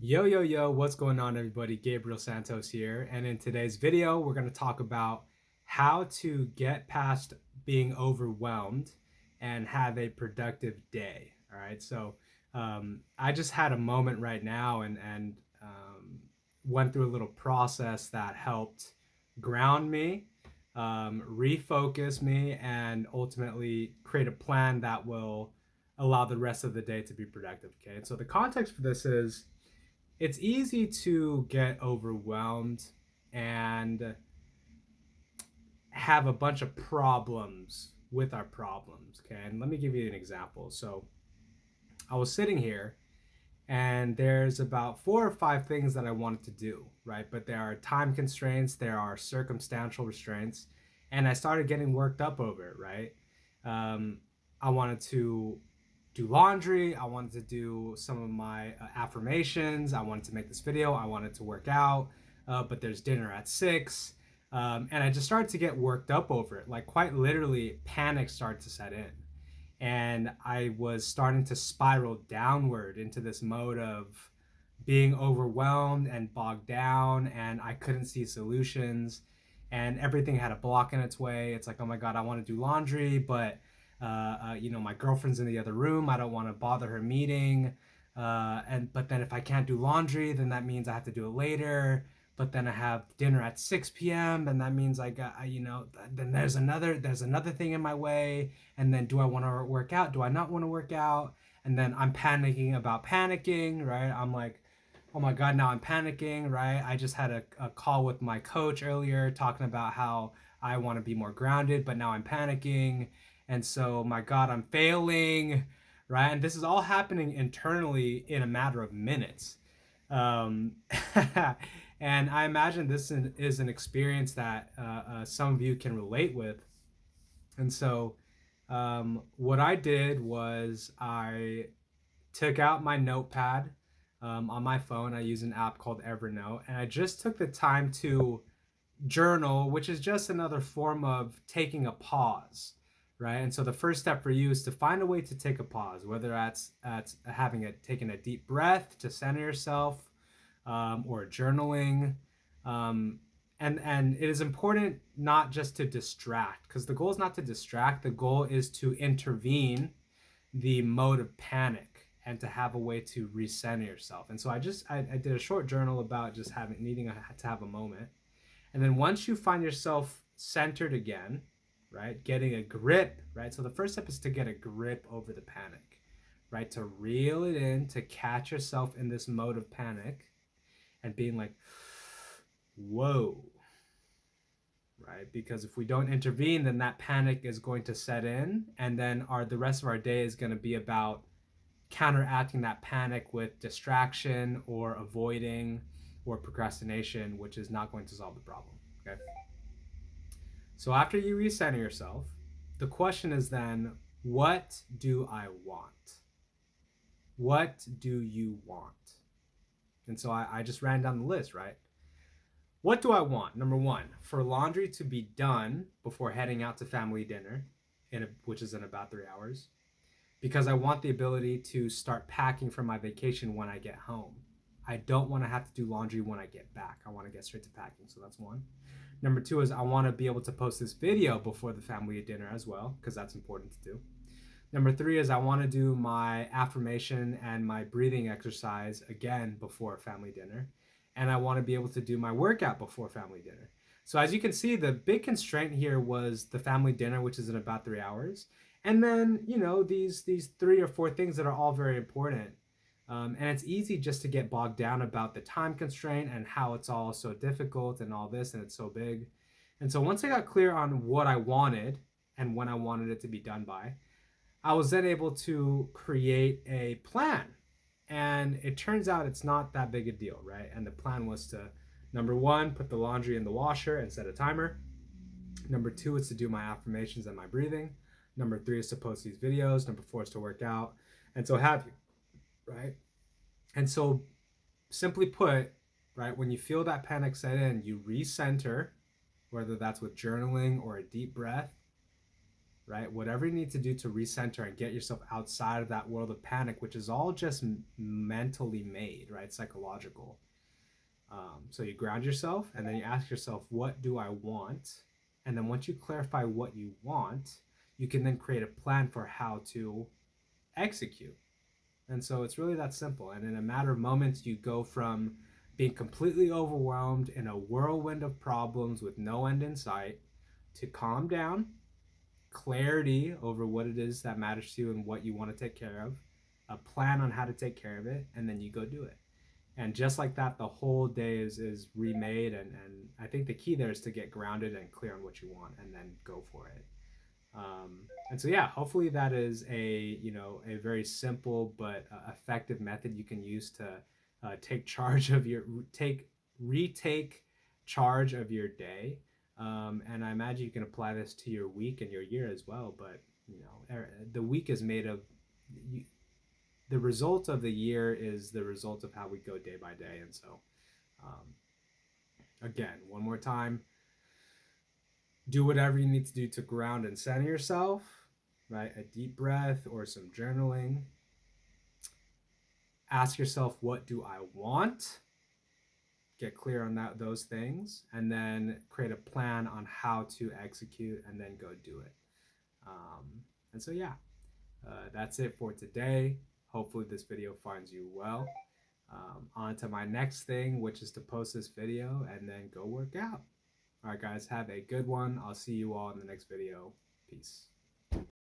Yo, yo, yo, what's going on, everybody? Gabriel Santos here. And in today's video, we're going to talk about how to get past being overwhelmed and have a productive day. All right. I just had a moment right now and went through a little process that helped ground me, refocus me, and ultimately create a plan that will allow the rest of the day to be productive. Okay. And so the context for this is it's easy to get overwhelmed and have a bunch of problems with our problems. Okay. And let me give you an example. So I was sitting here and there's about four or five things that I wanted to do, right? But there are time constraints, there are circumstantial restraints, and I started getting worked up over it, right? Um, I wanted to do laundry, I wanted to do some of my affirmations, I wanted to make this video, I wanted to work out, but there's dinner at 6. And I just started to get worked up over it. Like, quite literally, panic started to set in and I was starting to spiral downward into this mode of being overwhelmed and bogged down, and I couldn't see solutions, and everything had a block in its way. It's like, oh my God, I want to do laundry, but my girlfriend's in the other room. I don't want to bother her meeting. But then if I can't do laundry, then that means I have to do it later. But then I have dinner at 6 p.m. and that means then there's another thing in my way. And then do I want to work out? Do I not want to work out? And then I'm panicking about panicking, right? I'm like, oh my God, now I'm panicking, right? I just had a call with my coach earlier talking about how I want to be more grounded, but now I'm panicking. And so, my God, I'm failing, right? And this is all happening internally in a matter of minutes. Um, and I imagine this is an experience that some of you can relate with. And so, what I did was I took out my notepad on my phone. I use an app called Evernote, and I just took the time to journal, which is just another form of taking a pause, right? And so the first step for you is to find a way to take a pause, whether that's taking a deep breath to center yourself, or journaling. Um, and it is important not just to distract, because the goal is not to distract. The goal is to intervene the mode of panic and to have a way to recenter yourself. And so I did a short journal about just to have a moment. And then once you find yourself centered again, right, getting a grip, right? So the first step is to get a grip over the panic, right? To reel it in, to catch yourself in this mode of panic and being like, whoa, right? Because if we don't intervene, then that panic is going to set in, and then the rest of our day is going to be about counteracting that panic with distraction or avoiding or procrastination, which is not going to solve the problem. Okay. So after you recenter yourself, the question is then, what do I want? What do you want? And so I just ran down the list, right? What do I want? Number one, for laundry to be done before heading out to family dinner, which is in about 3 hours, because I want the ability to start packing for my vacation when I get home. I don't want to have to do laundry when I get back. I want to get straight to packing. So that's one. Number two is I want to be able to post this video before the family dinner as well, because that's important to do. Number three is I want to do my affirmation and my breathing exercise again before family dinner. And I want to be able to do my workout before family dinner. So as you can see, the big constraint here was the family dinner, which is in about 3 hours. And then, these three or four things that are all very important. And it's easy just to get bogged down about the time constraint and how it's all so difficult and all this, and it's so big. And so once I got clear on what I wanted and when I wanted it to be done by, I was then able to create a plan. And it turns out it's not that big a deal, right? And the plan was to, number one, put the laundry in the washer and set a timer. Number two is to do my affirmations and my breathing. Number three is to post these videos. Number four is to work out. And so have you, right? And so simply put, right, when you feel that panic set in, you recenter, whether that's with journaling or a deep breath, right? Whatever you need to do to recenter and get yourself outside of that world of panic, which is all just mentally made, right? Psychological. So you ground yourself and then you ask yourself, what do I want? And then once you clarify what you want, you can then create a plan for how to execute. And so it's really that simple. And in a matter of moments, you go from being completely overwhelmed in a whirlwind of problems with no end in sight to calm down, clarity over what it is that matters to you and what you want to take care of, a plan on how to take care of it, and then you go do it. And just like that, the whole day is remade. And I think the key there is to get grounded and clear on what you want and then go for it. And so yeah, hopefully that is a very simple but effective method you can use to take charge of your retake charge of your day. And I imagine you can apply this to your week and your year as well. But the week is made of the result of the year is the result of how we go day by day. And so, um, again, one more time, do whatever you need to do to ground and center yourself, right? A deep breath or some journaling. Ask yourself, what do I want? Get clear on those things, and then create a plan on how to execute and then go do it. And so, yeah, that's it for today. Hopefully this video finds you well. On to my next thing, which is to post this video and then go work out. All right, guys, have a good one. I'll see you all in the next video. Peace.